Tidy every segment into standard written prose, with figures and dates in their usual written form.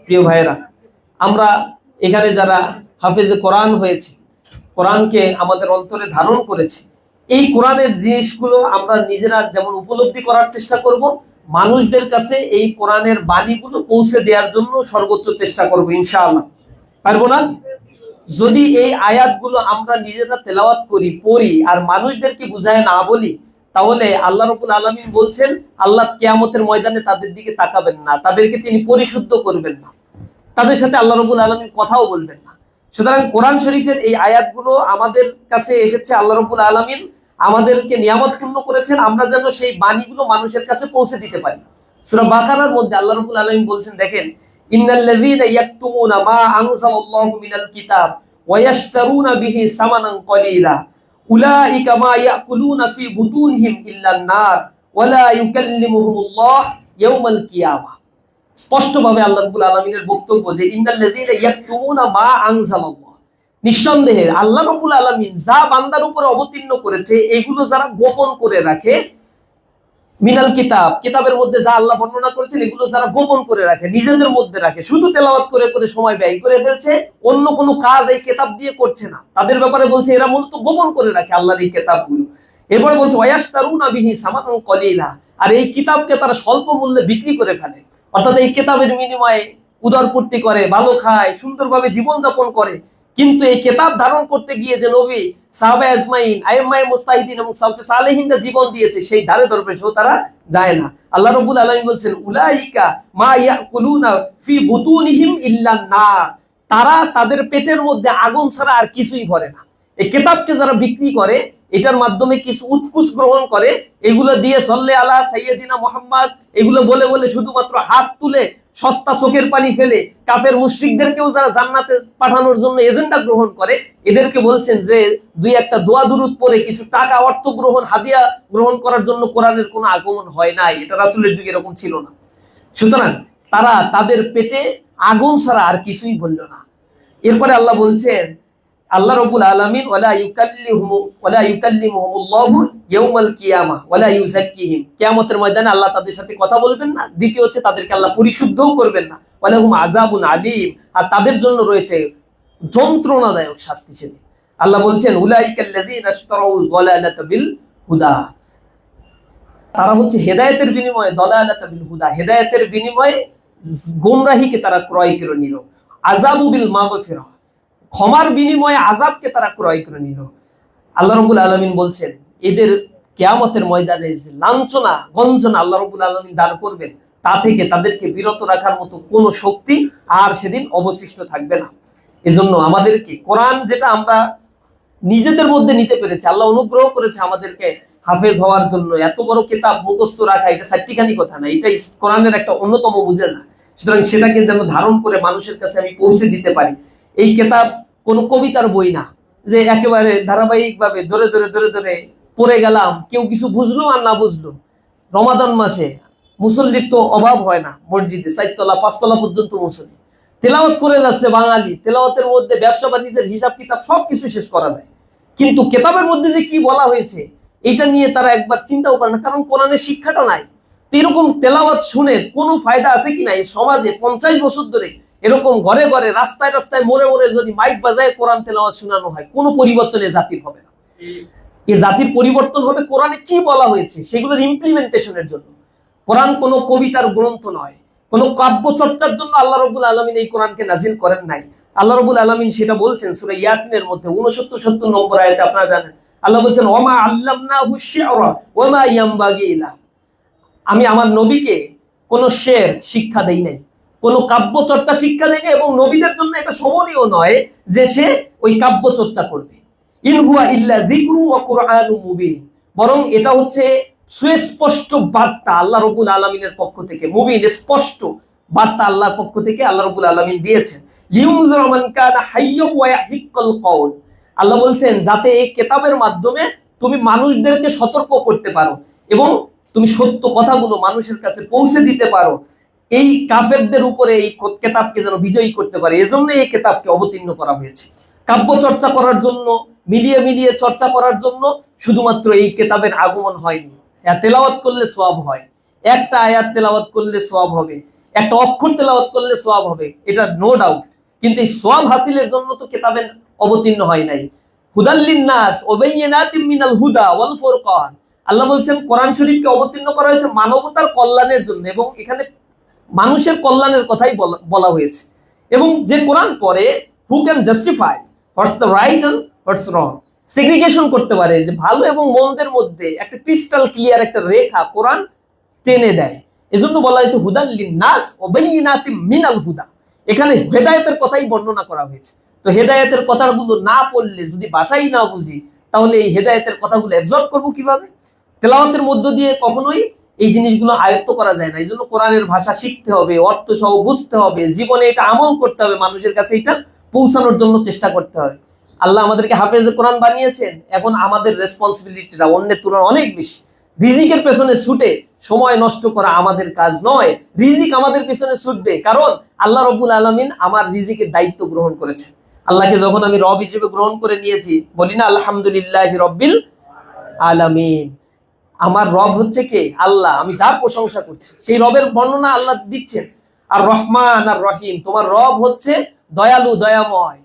প্রিয় ভাইয়েরা, আমরা এখানে যারা হাফেজে কোরআন হয়েছে, কোরআনকে আমাদের অন্তরে ধারণ করেছে, এই কোরআনের জিনিসগুলো আমরা নিজেরা যেমন উপলব্ধি করার চেষ্টা করব, মানুষদের কাছে এই কোরআনের বাণীগুলো পৌঁছে দেওয়ার জন্য সর্বোচ্চ চেষ্টা করব ইনশাআল্লাহ। পারবো না? যদি এই আয়াতগুলো আমরা নিজেরা তেলাওয়াত করি, পড়ি, আর মানুষদেরকে বুঝায় না বলি, তাহলে আল্লাহ রাব্বুল আলামিন বলছেন আল্লাহ কিয়ামতের ময়দানে তাদের দিকে তাকাবেন না, তাদেরকে তিনি পরিশুদ্ধ করবেন না, তাদের সাথে আল্লাহ রাব্বুল আলামিন কথাও বলবেন না। সুতরাং কোরআন শরীফের এই আয়াতগুলো আমাদের কাছে এসেছে, আল্লাহ রাব্বুল আলামিন আমাদেরকে নিয়ামতপূর্ণ করেছেন, আমরা যেন সেই বাণীগুলো মানুষের কাছে পৌঁছে দিতে পারি। সূরা বাকারার মধ্যে আল্লাহ রাব্বুল আলামিন বলছেন, দেখেন, ইন্নাল্লাযীনা ইয়াকতুমুনা মা আনজালাল্লাহু মিনাল কিতাব ওয়া ইয়াশতারুনা বিহি সামানান কলিলা উলাইকা মা ইয়াকুলুনা ফি বুতুনহিম ইল্লান নার ওয়া লা ইউকাল্লিমুহুমুল্লাহ ইয়াওমাল কিয়ামাহ। স্পষ্টভাবে আল্লাহ রাব্বুল আলামিনের বক্তব্য যে ইন্নাল্লাযীনা ইয়াকতুমুনা মা আনজালাল্লাহ, নিঃসন্দেহে আল্লাহ রাব্বুল আলামিন যা বান্দার উপরে অবতীর্ণ করেছে এগুলো যারা গোপন করে রাখে, মিনাল কিতাব, কিতাবের মধ্যে যা আল্লাহ বর্ণনা করেছেন এগুলো যারা গোপন করে রাখে, নিজেদের মধ্যে রাখে, শুধু তেলাওয়াত করে করে সময় ব্যয় করে ফেলছে, অন্য কোনো কাজ এই কিতাব দিয়ে করছে না, তাদের ব্যাপারে বলছে এরা মূলত গোপন করে রাখে আল্লাহর এই কিতাবগুলো। এরপরে বলছে ওয়ায়াশতারুনা বিহি সামানান কলিলা, আর এই কিতাবকে তারা স্বল্প মূল্যে বিক্রি করে ফেলে, অর্থাৎ এই কিতাবের বিনিময়ে উদারপূর্তি করে, ভালো খায়, সুন্দরভাবে জীবন যাপন করে। কিন্তু এই কিতাব ধারণ করতে গিয়ে যে নবী, সাহাবা আজমাইন, আইম্মায়ে মুজতাহিদিন এবং সালফে সালেহিনরা জীবন দিয়েছে, সেই ধারে দরবেশেও তারা যায় না। আল্লাহ রাব্বুল আলামিন বলছেন উলাইকা মা ইয়াকুলুনা ফি বুতুনিহিম ইল্লান নার, তারা তাদের পেটের মধ্যে আগুন ছাড়া আর কিছুই ভরে না। এই কিতাবকে যারা বিক্রি করে, এটার মাধ্যমে কিছু উৎকুচ গ্রহণ করে, এগুলো দিয়ে সল্লে আলা সাইয়্যিদিনা মুহাম্মদ এগুলো বলে বলে শুধুমাত্র হাত তুলে সস্তা চোখের পানি ফেলে কাফের মুশরিকদেরকেও যারা জান্নাতে পাঠানোর জন্য এজেন্ডা গ্রহণ করে, এদেরকে বলছেন যে দুই একটা দোয়া দুরূদ পড়ে কিছু টাকা অর্থ গ্রহণ, হাদিয়া গ্রহণ করার জন্য কোরআনের কোনো আগমন হয় নাই, এটা রাসূলের যুগে এরকম ছিল না। সুতরাং তারা তাদের পেটে আগুন ছাড়া আর কিছুই বলল না। এরপরে আল্লাহ বলছেন, আল্লাহ রাব্বুল আলামিন ওয়ালা ইউকাল্লিমুহুমুল্লাহু ইয়াওমাল কিয়ামাহ ওয়ালা ইউযাক্কিহিম, কিয়ামতের ময়দানে আল্লাহ তাদের সাথে কথা বলবেন না। দ্বিতীয় হচ্ছে তাদেরকে আল্লাহ পরিশুদ্ধও করবেন না। ওয়ালাহুম আযাবুন আলীম, আর তাদের জন্য রয়েছে যন্ত্রণাদায়ক শাস্তি সেদিন। আল্লাহ বলছেন উলাইকাল্লাযীনা ইশতারাউ যালালাতা বিল হুদা, তারা হচ্ছে হেদায়েতের বিনিময়ে, দালালাতা বিল হুদা, হেদায়েতের বিনিময়ে গোমরাহিকে তারা ক্রয় করে নিল। আযাবু বিল মাগফিরাহ, ক্ষমার বিনিময়ে আযাবকে তারা ক্রয় করে নিল। আল্লাহ রাব্বুল আলামিন বলছেন এদের কিয়ামতের ময়দানে যে লাঞ্ছনা গঞ্জনা আল্লাহ রাব্বুল আলামিন দান করবেন, তা থেকে তাদেরকে বিরত রাখার মতো কোনো শক্তি আর সেদিন অবশিষ্ট থাকবে না। এজন্য আমাদেরকে কোরআন, যেটা আমরা নিজেদের মধ্যে নিতে পেরেছি, আল্লাহ অনুগ্রহ করেছে আমাদেরকে হাফেজ হওয়ার জন্য, এত বড় কিতাব মুখস্থ রাখা এটা চারটিখানি কথা না, এটা কোরআনের একটা অন্যতম মুজিজা। সুতরাং সেটাকে যেন ধারণ করে মানুষের কাছে আমি পৌঁছে দিতে পারি। এই কিতাব কোন কবিতার বই না যে একেবারে ধারাবাহিক ভাবে ধরে ধরে ধরে ধরে পড়ে গেলাম, কেউ কিছু বুঝলো আর না বুঝলো। রমাদান মাসে মুসল্লির তো অভাব হয় না, মসজিদে 4 তলা 5 তলা পর্যন্ত মুসল্লি তেলাওয়াত করে যাচ্ছে। বাঙালি তেলাওয়াতের মধ্যে ব্যবসা বাণিজ্যের হিসাব কিতাব সবকিছু শেষ করা যায়, কিন্তু কিতাবের মধ্যে যে কি বলা হয়েছে এটা নিয়ে তারা একবার চিন্তাও করে না, কারণ কোরআনের শিক্ষাটা নাই। এরকম তেলাওয়াত শুনে কোনো ফায়দা আছে কিনা? এই সমাজে 50 বছর ধরে এরকম ঘরে ঘরে রাস্তায় রাস্তায় মোড়ে মোড়ে যদি মাইক বাজায় কোরআন তেলাওয়াত শোনানো হয়, কোনো পরিবর্তন এ জাতির হবে না। এই জাতির পরিবর্তন হবে কোরআনে কি বলা হয়েছে সেগুলোর ইমপ্লিমেন্টেশনের জন্য। কোরআন কোনো কবিতার গ্রন্থ নয়, কোনো কাব্য চর্চার জন্য আল্লাহ রাব্বুল আলামিন এই কোরআনকে নাজিল করেন নাই। আল্লাহ রাব্বুল আলামিন সেটা বলছেন সূরা ইয়াসিনের মধ্যে 69-70 নম্বর আয়াতে, আপনারা জানেন আল্লাহ বলছেন ওমা আল্লামনাহু শি'রা ওমা ইয়ামবাগি লা, আমি আমার নবীকে কোনো শের শিক্ষা দেই নাই, কোনো কাব্য চর্চা শিক্ষা দেই নাই, এবং নবীদের জন্য এটা শোভনীয় নয় যে সে ওই কাব্য চর্চা করবে। ইন হুয়া ইল্লা যিকরুন ওয়া কুরআনুম মুবিন, বরং এটা হচ্ছে সুস্পষ্ট বার্তা আল্লাহ রাব্বুল আলামিনের পক্ষ থেকে, মুবিন স্পষ্ট বার্তা আল্লাহর পক্ষ থেকে আল্লাহ রাব্বুল আলামিন দিয়েছেন। লিউনযিরা মান কানা হাইয়্যান ওয়া ইয়াহিক্কাল কওল, আল্লাহ বলছেন যাতে এই কিতাবের মাধ্যমে তুমি মানুষদেরকে সতর্ক করতে পারো এবং তুমি সত্য কথাগুলো মানুষের কাছে পৌঁছে দিতে পারো, এই কাফেরদের উপরে এই কিতাবকে যেন বিজয়ী করতে পারে। এজন্য এই কিতাবকে অবতীর্ণ করা হয়েছে, কাব্য চর্চা করার জন্য, মিলিয়ে মিলিয়ে চর্চা করার জন্য শুধুমাত্র এই কিতাবের আগমন হয়নি। তেলাওয়াত করলে সওয়াব হয়, একটা আয়াত তেলাওয়াত করলে সওয়াব হবে, একটা অক্ষর তেলাওয়াত করলে সওয়াব হবে, এটা নো ডাউট, কিন্তু এই সওয়াব হাসিলের জন্য তো কিতাবের অবতীর্ণ হয় নাই। হুদাল্লিন নাস ওয়া বাইয়িনাতিম মিনাল হুদা ওয়াল ফুরকান, আল্লাহ বলছেন কোরআন শরীফকে অবতীর্ণ করা হয়েছে মানবতার কল্যাণের জন্য, এবং এখানে মানুষের কল্যাণের কথাই বলা হয়েছে। এবং যে কোরআন পড়ে, who can justify what's the right and what's wrong, segregation করতে পারে যে ভালো এবং মন্দের মধ্যে একটা ক্রিস্টাল ক্লিয়ার একটা রেখা কোরআন টেনে দেয়। এজন্য বলা হয়েছে হুদাল লিন্নাস ওয়া বাইয়িনাতিম মিনাল হুদা, এখানে হেদায়েতের কথাই বর্ণনা করা হয়েছে। তো হেদায়েতের কথাগুলো না পড়লে, যদি ভাষাই না বুঝি, তাহলে এই হেদায়েতের কথাগুলো অ্যাবজর্ব করবো কিভাবে? তেলাওয়াতের মধ্য দিয়ে কখনোই এই জিনিসগুলো আয়ত্ত করা যায় না। এই জন্য কোরআনের ভাষা শিখতে হবে, অর্থ সহ বুঝতে হবে, জীবনে এটা আমল করতে হবে, মানুষের কাছে এটা পৌঁছানোর জন্য চেষ্টা করতে হবে। আল্লাহ আমাদেরকে হাফেজে কোরআন বানিয়েছেন, এখন আমাদের রেসপন্সিবিলিটিটা অন্যের তুলনায় অনেক বেশি। রিজিকের পেছনে ছুটে সময় নষ্ট করা আমাদের কাজ নয়, রিজিক আমাদের পেছনে ছুটবে, কারণ আল্লাহ রব্বুল আলামিন আমার রিজিকের দায়িত্ব গ্রহণ করেছেন। আল্লাহকে যখন আমি রব হিসেবে গ্রহণ করে নিয়েছি, বলি না আলহামদুলিল্লাহি রব্বিল আলামিন, আমার রব হচ্ছে কে? আল্লাহ, আমি যার প্রশংসা করছি সেই রবের বর্ণনা আল্লাহ দিচ্ছেন। আর রহমান আর রহিম, তোমার রব হচ্ছে দয়ালু দয়াময়।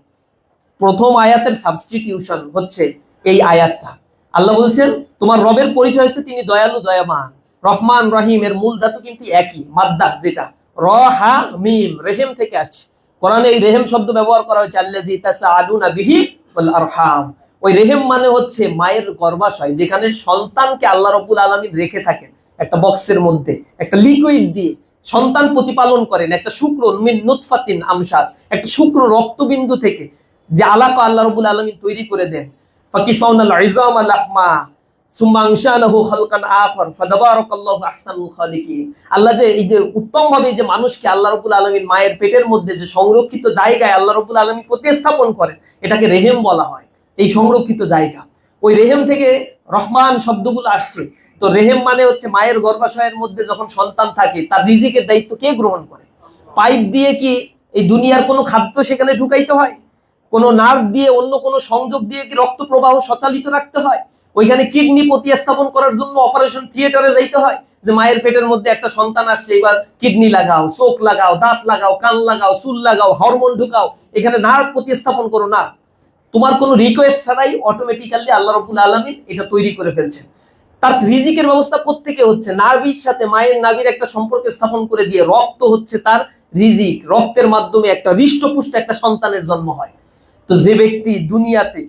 প্রথম আয়াতের সাবস্টিটিউশন হচ্ছে এই আয়াতটা। আল্লাহ বলছেন তোমার রবের পরিচয় হচ্ছে তিনি দয়ালু দয়ামান। রহমান রহিম এর মূল ধাতু কিন্তু একই, মাদ্দা, যেটা র হা মিম, রেহেম থেকে আসছে। কোরআনে এই রেহেম শব্দ ব্যবহার করা হয়েছে, আল্লাযী তাসআলুনা বিহি ওয়াল আরহাম। ওই রেহেম মানে হচ্ছে মায়ের গর্ভাশয়, যেখানে সন্তানকে আল্লাহ রাব্বুল আলামিন রেখে থাকেন একটা বক্সের মধ্যে, একটা লিকুইড দিয়ে সন্তান প্রতিপালন করেন, একটা শুক্র মিন নুতফাতিন আমশাস, একটা শুক্র রক্তবিন্দু থেকে যে আলাকা আল্লাহ রাব্বুল আলামিন তৈরি করে দেন। ফাকিসাউনাল ইযামা লাহমা সুম্মা আনশানাহু খালকান আখর ফাতাবারাকাল্লাহু আহসানুল খালিকিন। আল্লাহ যে এই যে উত্তম ভাবে যে মানুষকে আল্লাহ রাব্বুল আলামিন মায়ের পেটের মধ্যে যে সংরক্ষিত জায়গায় আল্লাহ রাব্বুল আলামিন প্রতিস্থাপন করেন, এটাকে রেহেম বলা হয়, এই সংরক্ষিত জায়গা। ওই রেহেম থেকে রহমান শব্দগুলো আসছে। তো রেহেম মানে হচ্ছে মায়ের গর্ভাশয়ের মধ্যে যখন সন্তান থাকে, তার রিজিকের দায়িত্ব কে গ্রহণ করে? পাইপ দিয়ে কি এই দুনিয়ার কোনো খাদ্য সেখানে ঢুকাইতে হয়? কোনো নার্ভ দিয়ে, অন্য কোনো সংযোগ দিয়ে কি রক্ত প্রবাহ সচালিত রাখতে হয়? ওইখানে কিডনি প্রতিস্থাপন করার জন্য অপারেশন থিয়েটারে যাইতে হয়, যে মায়ের পেটের মধ্যে একটা সন্তান আসছে, এবার কিডনি লাগাও, চোখ লাগাও, দাঁত লাগাও, কান লাগাও, চুল লাগাও, হরমোন ঢুকাও, এখানে নার্ভ প্রতিস্থাপন করো না। তোমার কোনো রিকোয়েস্ট ছাড়াই অটোমেটিক্যালি আল্লাহ রাব্বুল আলামিন এটা তৈরি করে ফেলছেন। তার রিজিকের ব্যবস্থা কোত্থেকে হচ্ছে? নাভির সাথে, মায়ের নাভির একটা সম্পর্ক স্থাপন করে দিয়ে রক্ত হচ্ছে তার রিজিক, রক্তের মাধ্যমে একটা হৃষ্টপুষ্ট একটা সন্তানের জন্ম হয়। তো যে ব্যক্তি দুনিয়াতে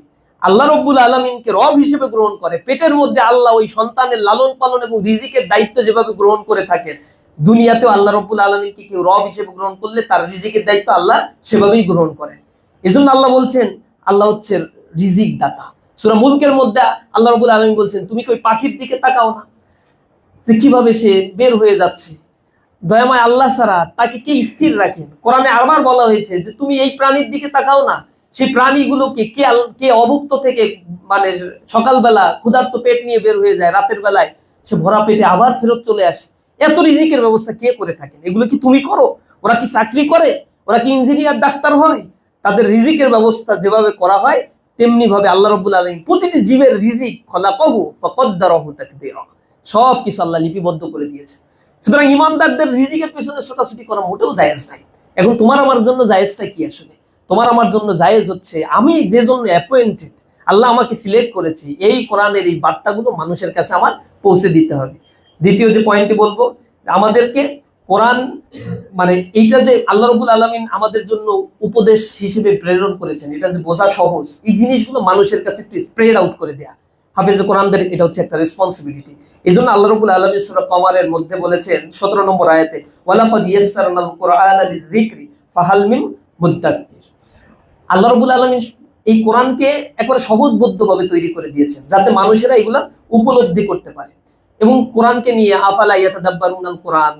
আল্লাহ রাব্বুল আলামিনকে রব হিসেবে গ্রহণ করে, পেটের মধ্যে আল্লাহ ওই সন্তানের লালন পালন এবং রিজিকের দায়িত্ব যেভাবে গ্রহণ করে থাকেন, দুনিয়াতেও আল্লাহ রাব্বুল আলামিনকে কেউ রব হিসেবে গ্রহণ করলে তার রিজিকের দায়িত্ব আল্লাহ সেভাবেই গ্রহণ করেন। এজন্য আল্লাহ বলছেন আল্লাহ হচ্ছে রিজিক দাতা। সূরা মুলকের মধ্যে আল্লাহ রাব্বুল আলামিন বলছেন তুমি কি ওই পাখির দিকে তাকাও না, যে কিভাবে সে বের হয়ে যাচ্ছে? দয়াময় আল্লাহ ছাড়া তাকে কে স্থির রাখেন? কোরআনে আবার বলা হয়েছে যে তুমি এই প্রাণীর দিকে তাকাও না, সেই প্রাণীগুলোকে কে অভুক্ত থেকে, মানে সকালবেলা ক্ষুধার্ত পেট নিয়ে বের হয়ে যায়, রাতের বেলায় সে ভরা পেটে আবার ফেরত চলে আসে। এত রিজিকের ব্যবস্থা কে করে থাকেন? এগুলো কি তুমি করো? ওরা কি চাকরি করে? ওরা কি ইঞ্জিনিয়ার, ডাক্তার হয়? তাদের রিজিকের ব্যবস্থা যেভাবে করা হয়, তেমনি ভাবে আল্লাহ রাব্বুল আলামিন প্রতিটি জীবের রিজিক খলাকাহু ফাকদ্দারাহু তাকদীরা, সব কিছু আল্লাহ লিপিবদ্ধ করে দিয়েছে। সুতরাং ইমানদারদের রিজিকের পেছনে ছোটাছুটি করা মোটেও জায়েজ নাই। এখন তোমার আমার জন্য জায়েজটা কি? আসলে তোমার আমার জন্য জায়েজ হচ্ছে, আমি যে জন্য অ্যাপয়েন্টেড, আল্লাহ আমাকে সিলেক্ট করেছি, এই কোরআনের এই বার্তাগুলো মানুষের কাছে আমার পৌঁছে দিতে হবে। দ্বিতীয় যে পয়েন্টটি বলবো, আমাদেরকে কোরআন, মানে এইটা যে আল্লাহ রাব্বুল আলামিন আমাদের জন্য উপদেশ হিসেবে প্রেরণ করেছেন, এটা যে বোঝা সহজ, এই জিনিসগুলো মানুষের কাছে একটু স্প্রেড আউট করে দেয়া হাফেজে কোরআনদের এটা হচ্ছে একটা রেসপন্সিবিলিটি। এই জন্য আল্লাহ রাব্বুল আলামিন সূরা কমারের মধ্যে বলেছেন 17 নম্বর আয়াতে, ওয়ালাকাদ ইয়াসসারনাল কুরআনা লিযিকরি ফাহাল মিন মুদ্দাক্কির। আল্লাহ রাব্বুল আলামিন এই কোরআনকে একবারে সহজবোধ্যভাবে তৈরি করে দিয়েছেন, যাতে মানুষেরা এগুলা উপলব্ধি করতে পারে। এবং কোরআনকে নিয়ে আফালা ইয়াতাদাব্বারুনাল কোরআন,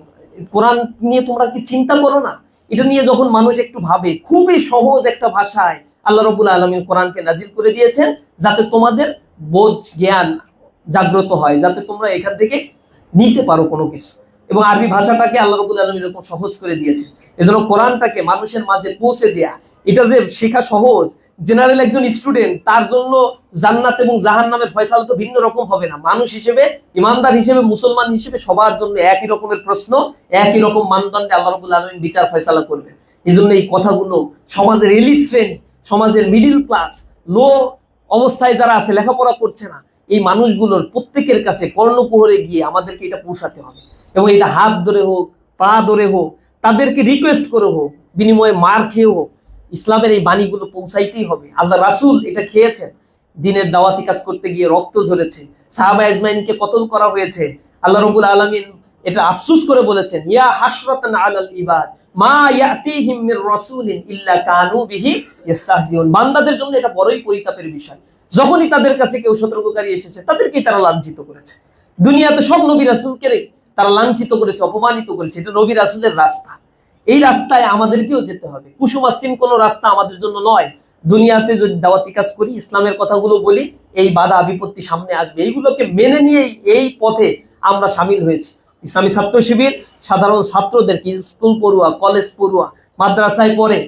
কোরআন নিয়ে তোমরা কি চিন্তা করো না? এটা নিয়ে যখন মানুষ একটু ভাবে, খুবই সহজ একটা ভাষায় আল্লাহ রাব্বুল আলামিন কোরআনকে নাজিল করে দিয়েছেন, যাতে তোমাদের বোধ জ্ঞান জাগ্রত হয়, যাতে তোমরা এখান থেকে নিতে পারো কোনো কিছু। এবং আরবি ভাষাটাকে আল্লাহ রাব্বুল আলামিন এরকম সহজ করে দিয়েছেন। এজন্য কোরআনটাকে মানুষের মাঝে পৌঁছে দেয়া, এটা যে শেখা সহজ, জেনারেল একজন স্টুডেন্ট, তার জন্য জান্নাত এবং জাহান্নামের ফয়সালা তো ভিন্ন রকম হবে না। মানুষ হিসেবে, ইমানদার হিসেবে, মুসলমান হিসেবে সবার জন্য একই রকমের প্রশ্ন, একই রকম মানদণ্ডে আল্লাহ রাব্বুল আলামিন বিচার ফয়সালা করবেন। এই জন্য এই কথাগুলো সমাজের এলিট শ্রেণী, সমাজের মিডিল ক্লাস, লো অবস্থায় যারা আছে, লেখাপড়া করছে না, এই মানুষগুলোর প্রত্যেকের কাছে কর্ণকুহরে গিয়ে আমাদেরকে এটা পৌঁছাতে হবে। এবং এটা হাত ধরে হোক, পা ধরে হোক, তাদেরকে রিকোয়েস্ট করে হোক, বিনিময়ে মার খেয়ে হোক, ইসলামের এই বাণীগুলো পৌঁছাইতেই হবে। আল্লাহ রাসূল এটা খেয়েছেন, দিনের দাওয়াতি কাজ করতে গিয়ে রক্ত ঝরেছে, সাহাবা আজমাইনকে কতল করা হয়েছে। আল্লাহ রাব্বুল আলামিন এটা আফসোস করে বলেছেন, ইয়া হাসরাতান আলাল ইবাদ মা ইয়াতিহিম মির রাসূলিন ইল্লা কানু বিহি ইস্তাহজিউন। বান্দাদের জন্য এটা বড়ই পরিতাপের বিষয়, যখনই তাদের কাছে কেউ সতর্ককারী এসেছে তাদেরকেই তারা লাঞ্ছিত করেছে। দুনিয়াতে সব নবী রাসূলকে তারা লাঞ্ছিত করেছে, অপমানিত করেছে। এটা নবী রাসূলের রাস্তা, এই রাস্তায় আমাদেরকেও যেতে হবে। কুসুমাস্তিন কোনো রাস্তা আমাদের জন্য নয়। দুনিয়াতে যদি দাওয়াতি কাজ করি, ইসলামের কথাগুলো বলি, এই বাধা বিপত্তি সামনে আসবে, এইগুলোকে মেনে নিয়েই এই পথে আমরা সামিল হয়েছি। ইসলামী ছাত্র শিবির সাধারণ ছাত্রদেরকে, স্কুল পড়ুয়া, কলেজ পড়ুয়া, মাদ্রাসায় পড়ে,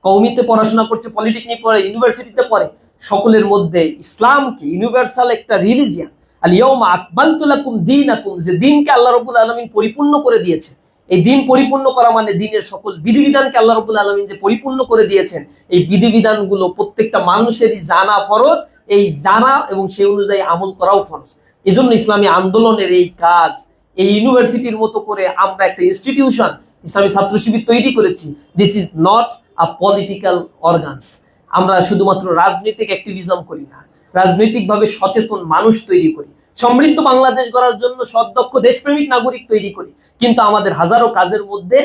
কওমিতে পড়াশোনা করছে, পলিটেকনিক পড়ে, ইউনিভার্সিটিতে পড়ে, সকলের মধ্যে ইসলামকে ইউনিভার্সাল একটা রিলিজিয়ান, আল ইয়াউমা আকমালতু লাকুম দীনাকুম, যে দিনকে আল্লাহ রাব্বুল আলামিন পরিপূর্ণ করে দিয়েছে। এই দিন পরিপূর্ণ করা মানে দিনের সকল বিধিবিধানকে আল্লাহ রাব্বুল আলামিন যে পরিপূর্ণ করে দিয়েছেন, এই বিধিবিধানগুলো প্রত্যেকটা মানুষেরই জানা ফরজ, এই জানা এবং সেই অনুযায়ী আমল করাও ফরজ। এজন্য ইসলামী আন্দোলনের এই কাজ, এই ইউনিভার্সিটির মতো করে আমরা একটা ইনস্টিটিউশন ইসলামী ছাত্র শিবির তৈরি করেছি। This is not a political organs. আমরা শুধুমাত্র রাজনৈতিক অ্যাক্টিভিজম করি না, রাজনৈতিকভাবে সচেতন মানুষ তৈরি করি, সমৃদ্ধ বাংলাদেশ গড়ার জন্য সদক্ষ দেশপ্রেমিক নাগরিক তৈরি করি। কিন্তু আমাদের হাজারো কাজের মধ্যে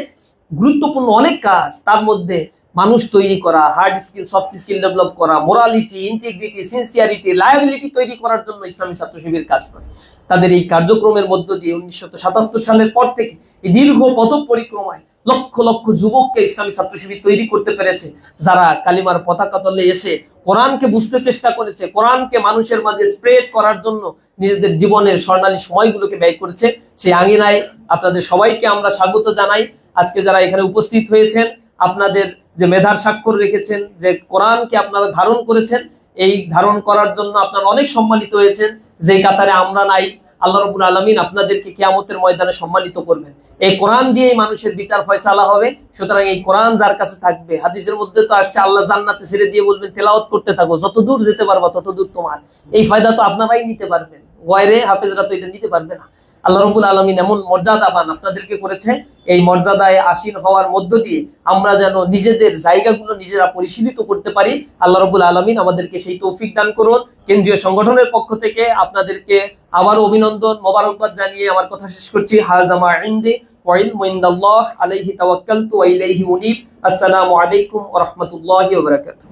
গুরুত্বপূর্ণ অনেক কাজ, তার মধ্যে মানুষ তৈরি করা, hard skill, soft skill develop করা, মোরালিটি, ইন্টিগ্রিটি, সিনসিয়ারিটি, লায়াবিলিটি তৈরি করার জন্য ইসলামী ছাত্র শিবির কাজ করে। তাদের এই কার্যক্রমের মধ্য দিয়ে 1977 সালের পর থেকে এই দীর্ঘ পথ পরিক্রমায় লক্ষ লক্ষ যুবককে ইসলামী ছাত্র শিবির তৈরি করতে পেরেছে, যারা কালিমার পতাকা তলে এসে কোরআনকে বুঝতে চেষ্টা করেছে, কোরআনকে মানুষের মাঝে স্প্রেড করার জন্য নিজেদের জীবনের স্বর্ণালী সময়গুলোকে ব্যয় করেছে। সেই আঙিনায় আপনাদের সবাইকে আমরা স্বাগত জানাই। আজকে যারা এখানে উপস্থিত হয়েছেন, আপনাদের যে মেধার স্বাক্ষর রেখেছেন, যে কোরআনকে আপনারা ধারণ করেছেন, এই ধারণ করার জন্য আপনারা অনেক সম্মানিত হয়েছেন, যেই কাতারে আমরা নাই। আল্লাহ রাব্বুল আলামিন আপনাদেরকে কিয়ামতের ময়দানে সম্মানিত করবেন। এই কোরআন দিয়েই মানুষের বিচার ফয়সালা হবে। সুতরাং এই কোরআন যার কাছে থাকবে, হাদিসের মধ্যে তো আসছে আল্লাহ জান্নাতে ছেড়ে দিয়ে বলবেন তেলাওয়াত করতে থাকো, যত দূর যেতে পারবা তত দূর তোমার। এই ফায়দা তো আপনারাই নিতে পারবেন, গয়রে হাফেজরা তো এটা নিতে পারবে না। আল্লাহ রাব্বুল আলামিন এমন মর্যাদাবান আপনাদেরকে করেছে, এই মর্যাদায় আসীন হওয়ার মধ্য দিয়ে আমরা যেন নিজেদের জায়গাগুলো নিজেরা পরিশীলিত করতে পারি। আল্লাহ রাব্বুল আলামিন আমাদেরকে সেই তৌফিক দান করুন। কেন্দ্রীয় সংগঠনের পক্ষ থেকে আপনাদেরকে আবারও অভিনন্দন, মোবারকবাদ জানিয়ে আমার কথা শেষ করছি। হাযা মা ইনদি ওয়া ইলমু ইনদাল্লাহ আলাইহি তাওয়াক্কালতু ওয়া ইলাইহি মুনীব। আসসালামু আলাইকুম ওয়া রাহমাতুল্লাহি ওয়া বারাকাতুহু।